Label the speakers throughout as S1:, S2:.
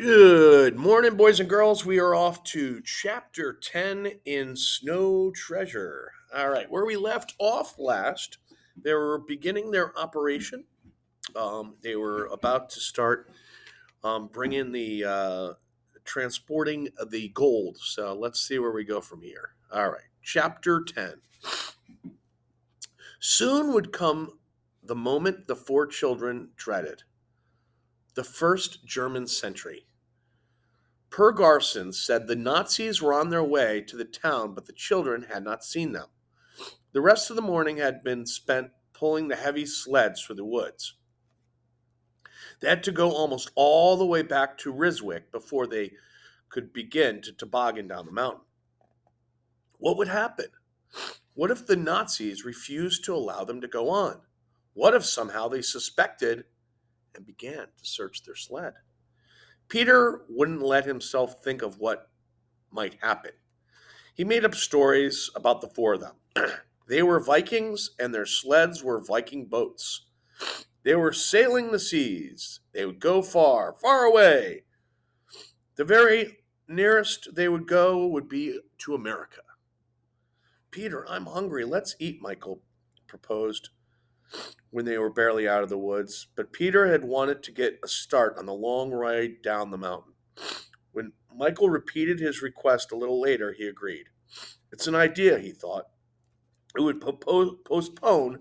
S1: Good morning, boys and girls. We are off to chapter 10 in Snow Treasure. All right, where we left off last, they were beginning their operation. They were about to start bringing transporting the gold. So let's see where we go from here. All right, chapter 10. Soon would come the moment the four children dreaded, the first German sentry. Per Garson said the Nazis were on their way to the town, but the children had not seen them. The rest of the morning had been spent pulling the heavy sleds through the woods. They had to go almost all the way back to Riswick before they could begin to toboggan down the mountain. What would happen? What if the Nazis refused to allow them to go on? What if somehow they suspected and began to search their sled? Peter wouldn't let himself think of what might happen. He made up stories about the four of them. They were Vikings, and their sleds were Viking boats. They were sailing the seas. They would go far, far away. The very nearest they would go would be to America. Peter, I'm hungry. Let's eat, Michael proposed when they were barely out of the woods. But Peter had wanted to get a start on the long ride down the mountain. When Michael repeated his request a little later, he agreed. It's an idea, he thought. It would postpone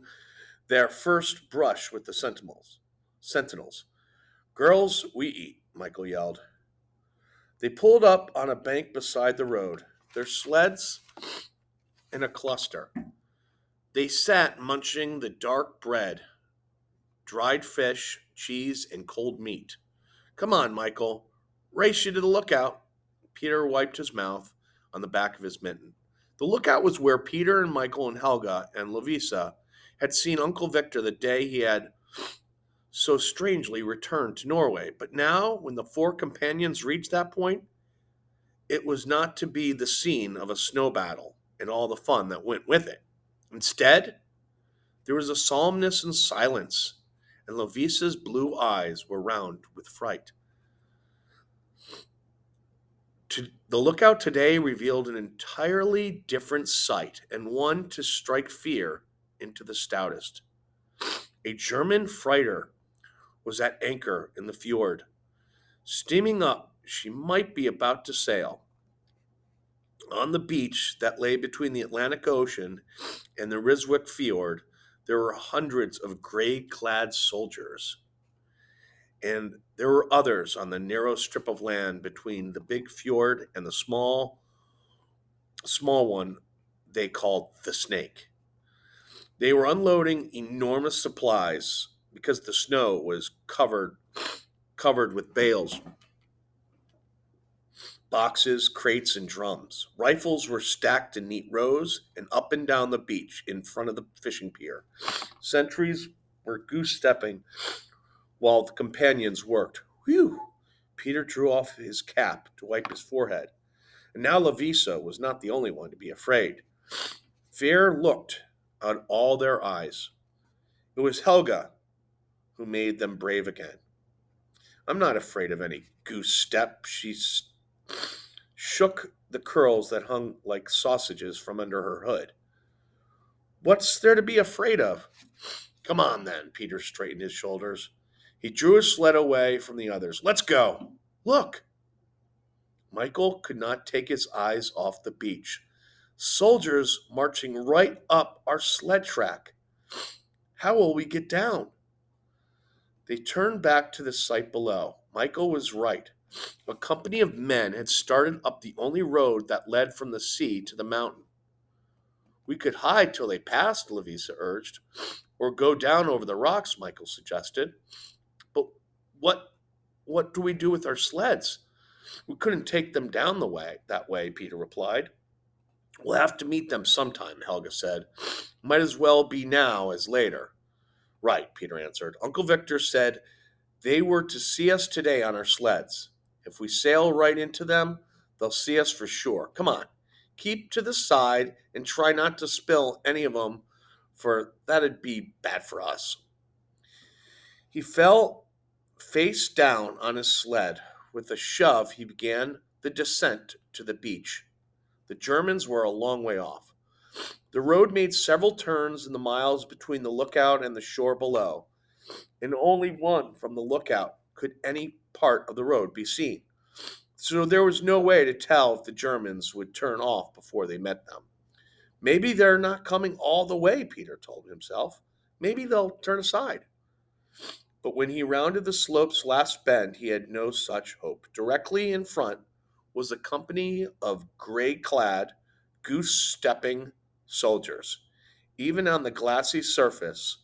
S1: their first brush with the Sentinels. Girls, we eat, Michael yelled. They pulled up on a bank beside the road, their sleds in a cluster. They sat munching the dark bread, dried fish, cheese, and cold meat. Come on, Michael. Race you to the lookout. Peter wiped his mouth on the back of his mitten. The lookout was where Peter and Michael and Helga and Lovisa had seen Uncle Victor the day he had so strangely returned to Norway. But now, when the four companions reached that point, it was not to be the scene of a snow battle and all the fun that went with it. Instead, there was a solemnness and silence, and Lovisa's blue eyes were round with fright. The lookout today revealed an entirely different sight, and one to strike fear into the stoutest. A German freighter was at anchor in the fjord. Steaming up, she might be about to sail. On the beach that lay between the Atlantic Ocean and the Riswick Fjord, there were hundreds of gray-clad soldiers. And there were others on the narrow strip of land between the big fjord and the small one they called the Snake. They were unloading enormous supplies because the snow was covered with bales, boxes, crates, and drums. Rifles were stacked in neat rows and up and down the beach in front of the fishing pier. Sentries were goose stepping while the companions worked. Whew! Peter drew off his cap to wipe his forehead. And now Lavisa was not the only one to be afraid. Fear looked on all their eyes. It was Helga who made them brave again. I'm not afraid of any goose step. She shook the curls that hung like sausages from under her hood. What's there to be afraid of? Come on, then. Peter straightened his shoulders. He drew his sled away from the others. Let's go. Look. Michael could not take his eyes off the beach. Soldiers marching right up our sled track. How will we get down? They turned back to the sight below. Michael was right. A company of men had started up the only road that led from the sea to the mountain. We could hide till they passed, Lavisa urged. Or go down over the rocks, Michael suggested. But what do we do with our sleds? We couldn't take them down that way, Peter replied. We'll have to meet them sometime, Helga said. Might as well be now as later. Right, Peter answered. Uncle Victor said they were to see us today on our sleds. If we sail right into them, they'll see us for sure. Come on, keep to the side and try not to spill any of them, for that'd be bad for us. He fell face down on his sled With a shove, he began the descent to the beach. The Germans were a long way off. The road made several turns in the miles between the lookout and the shore below, and only one from the lookout could any part of the road be seen. So there was no way to tell if the Germans would turn off before they met them. Maybe they're not coming all the way, Peter told himself. Maybe they'll turn aside. But when he rounded the slope's last bend, he had no such hope. Directly in front was a company of gray clad, goose stepping soldiers. Even on the glassy surface,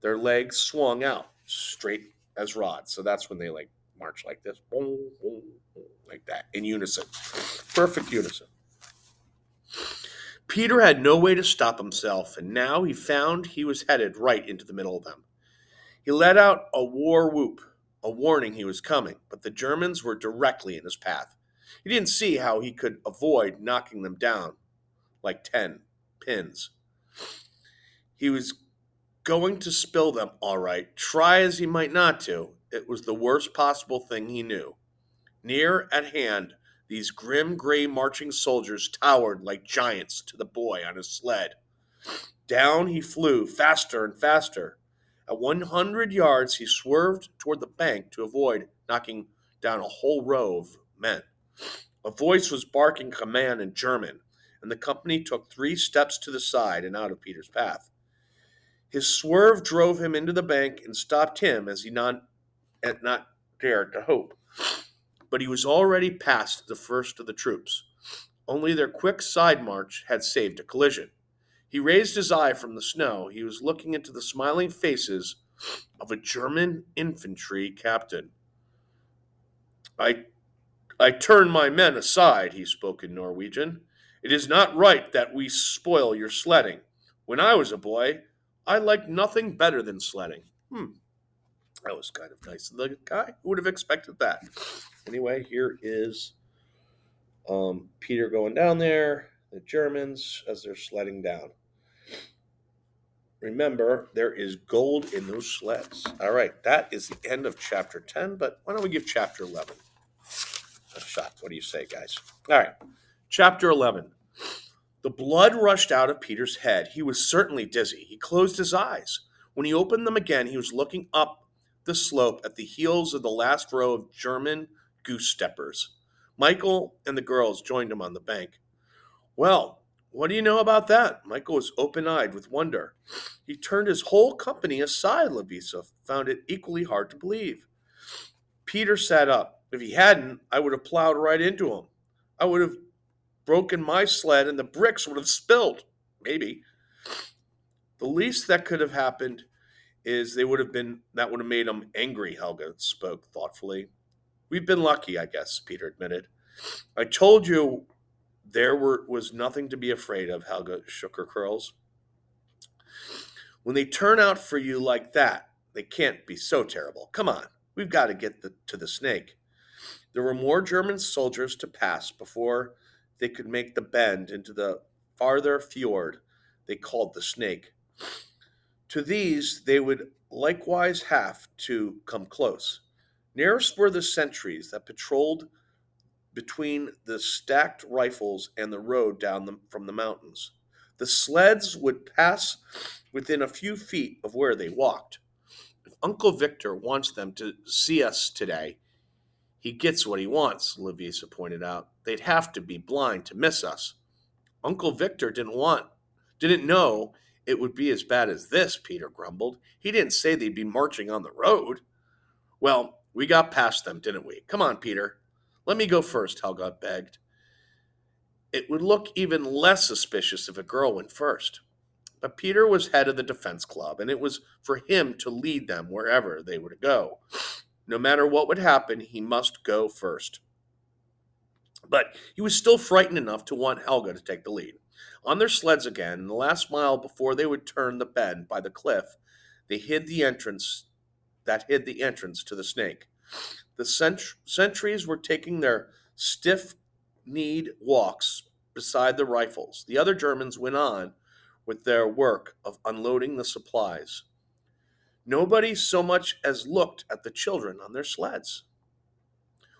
S1: their legs swung out straight as rods. So that's when they like march like this, boom, boom, boom, like that, in unison. Perfect unison. Peter had no way to stop himself, and now he found he was headed right into the middle of them. He let out a war whoop, a warning he was coming, but the Germans were directly in his path. He didn't see how he could avoid knocking them down like 10 pins. He was going to spill them, all right, try as he might not to. It was the worst possible thing he knew. Near at hand, these grim gray marching soldiers towered like giants to the boy on his sled. Down he flew, faster and faster. At 100 yards, he swerved toward the bank to avoid knocking down a whole row of men. A voice was barking command in German, and the company took 3 steps to the side and out of Peter's path. His swerve drove him into the bank and stopped him as he had not dared to hope. But he was already past the first of the troops. Only their quick side march had saved a collision. He raised his eye from the snow. He was looking into the smiling faces of a German infantry captain. I turn my men aside, he spoke in Norwegian. It is not right that we spoil your sledding. When I was a boy, I liked nothing better than sledding. That was kind of nice. The guy who would have expected that. Anyway, here is Peter going down there, the Germans as they're sledding down. Remember, there is gold in those sleds. All right, that is the end of chapter 10, but why don't we give chapter 11 a shot? What do you say, guys? All right, chapter 11. The blood rushed out of Peter's head. He was certainly dizzy. He closed his eyes. When he opened them again, he was looking up the slope at the heels of the last row of German goose steppers. Michael and the girls joined him on the bank. Well, what do you know about that? Michael was open-eyed with wonder. He turned his whole company aside, Lavisa found it equally hard to believe. Peter sat up. If he hadn't, I would have plowed right into him. I would have broken my sled and the bricks would have spilled. Maybe. The least that could have happened is that would have made him angry, Helga spoke thoughtfully. We've been lucky, I guess, Peter admitted. I told you was nothing to be afraid of, Helga shook her curls. When they turn out for you like that, they can't be so terrible. Come on, we've got to get to the snake. There were more German soldiers to pass before they could make the bend into the farther fjord they called the snake. To these they would likewise have to come close. Nearest were the sentries that patrolled between the stacked rifles and the road down from the mountains. The sleds would pass within a few feet of where they walked. If Uncle Victor wants them to see us today, he gets what he wants, Lavisa pointed out. They'd have to be blind to miss us. Uncle Victor didn't know it would be as bad as this, Peter grumbled. He didn't say they'd be marching on the road. Well, we got past them, didn't we? Come on, Peter. Let me go first, Helga begged. It would look even less suspicious if a girl went first. But Peter was head of the defense club, and it was for him to lead them wherever they were to go. No matter what would happen, he must go first. But he was still frightened enough to want Helga to take the lead. On their sleds again, in the last mile before they would turn the bend by the cliff, they hid the entrance to the snake. The sentries were taking their stiff-kneed walks beside the rifles. The other Germans went on with their work of unloading the supplies. Nobody so much as looked at the children on their sleds.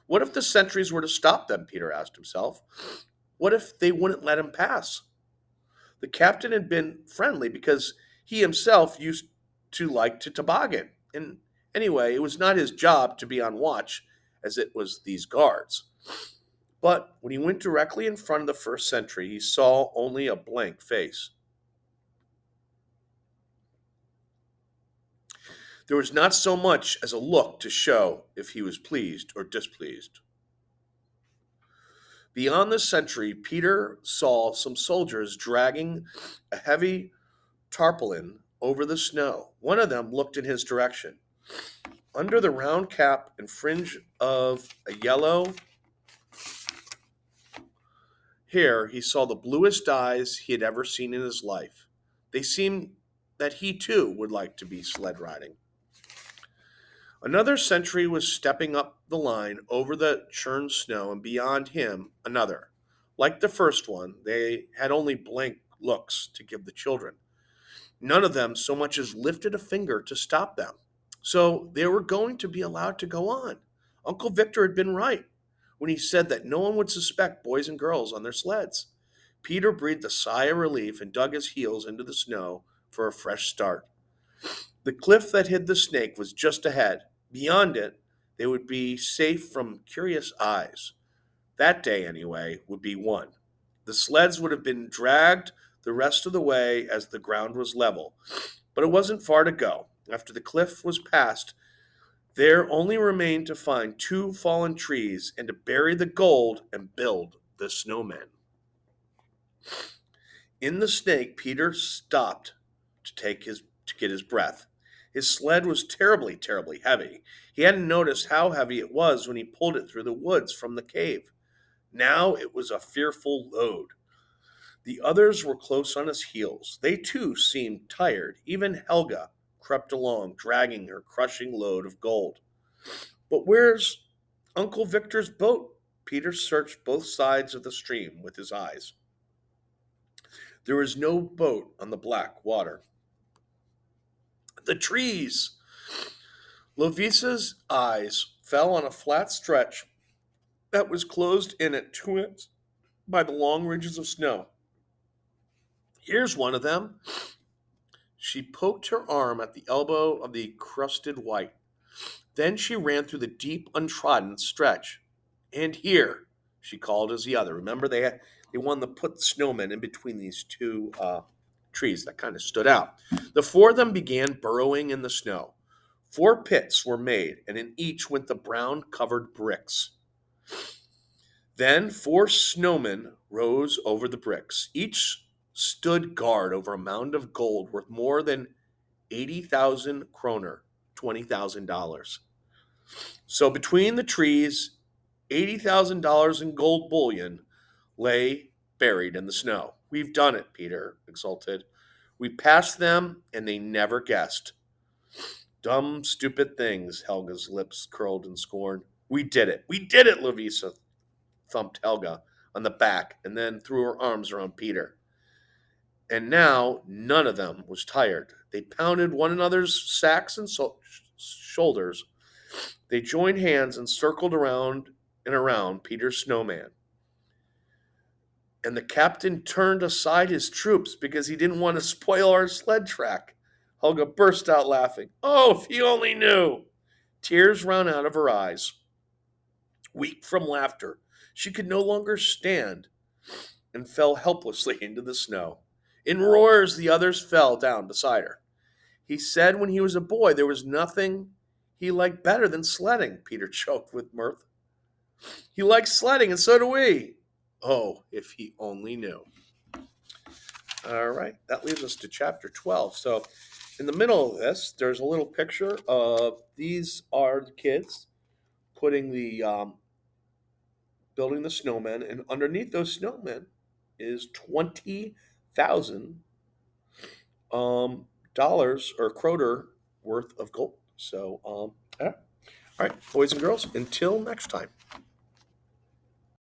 S1: What if the sentries were to stop them? Peter asked himself. What if they wouldn't let him pass? The captain had been friendly because he himself used to like to toboggan. And anyway, it was not his job to be on watch as it was these guards. But when he went directly in front of the first sentry, he saw only a blank face. There was not so much as a look to show if he was pleased or displeased. Beyond the sentry, Peter saw some soldiers dragging a heavy tarpaulin over the snow. One of them looked in his direction. Under the round cap and fringe of a yellow hair, he saw the bluest eyes he had ever seen in his life. They seemed that he too would like to be sled riding. Another sentry was stepping up the line over the churned snow, and beyond him, another. Like the first one, they had only blank looks to give the children. None of them so much as lifted a finger to stop them. So they were going to be allowed to go on. Uncle Victor had been right when he said that no one would suspect boys and girls on their sleds. Peter breathed a sigh of relief and dug his heels into the snow for a fresh start. The cliff that hid the snake was just ahead. Beyond it, they would be safe from curious eyes. That day, anyway, would be won. The sleds would have been dragged the rest of the way as the ground was level, but it wasn't far to go. After the cliff was passed, there only remained to find two fallen trees and to bury the gold and build the snowmen. In the snake, Peter stopped to get his breath. His sled was terribly, terribly heavy. He hadn't noticed how heavy it was when he pulled it through the woods from the cave. Now it was a fearful load. The others were close on his heels. They too seemed tired. Even Helga crept along, dragging her crushing load of gold. But where's Uncle Victor's boat? Peter searched both sides of the stream with his eyes. There was no boat on the black water. The trees! Lovisa's eyes fell on a flat stretch that was closed in at 2 ends by the long ridges of snow. Here's one of them. She poked her arm at the elbow of the crusted white. Then she ran through the deep, untrodden stretch. And here, she called as the other. Remember, they wanted to put the snowmen in between these two trees that kind of stood out. The four of them began burrowing in the snow. 4 pits were made, and in each went the brown-covered bricks. Then 4 snowmen rose over the bricks. Each stood guard over a mound of gold worth more than 80,000 kroner, $20,000. So between the trees, $80,000 in gold bullion lay buried in the snow. We've done it, Peter exulted. We passed them, and they never guessed. Dumb, stupid things, Helga's lips curled in scorn. We did it. We did it, Lovisa thumped Helga on the back and then threw her arms around Peter. And now none of them was tired. They pounded one another's sacks and shoulders. They joined hands and circled around and around Peter's snowman. And the captain turned aside his troops because he didn't want to spoil our sled track. Helga burst out laughing. Oh, if you only knew! Tears ran out of her eyes. Weak from laughter, she could no longer stand and fell helplessly into the snow. In roars, the others fell down beside her. He said when he was a boy there was nothing he liked better than sledding, Peter choked with mirth. He likes sledding, and so do we. Oh, if he only knew. All right, that leads us to chapter 12. So in the middle of this, there's a little picture of these are the kids putting the building the snowmen, and underneath those snowmen is $20,000 dollars or kroner worth of gold. So, all right, boys and girls, until next time.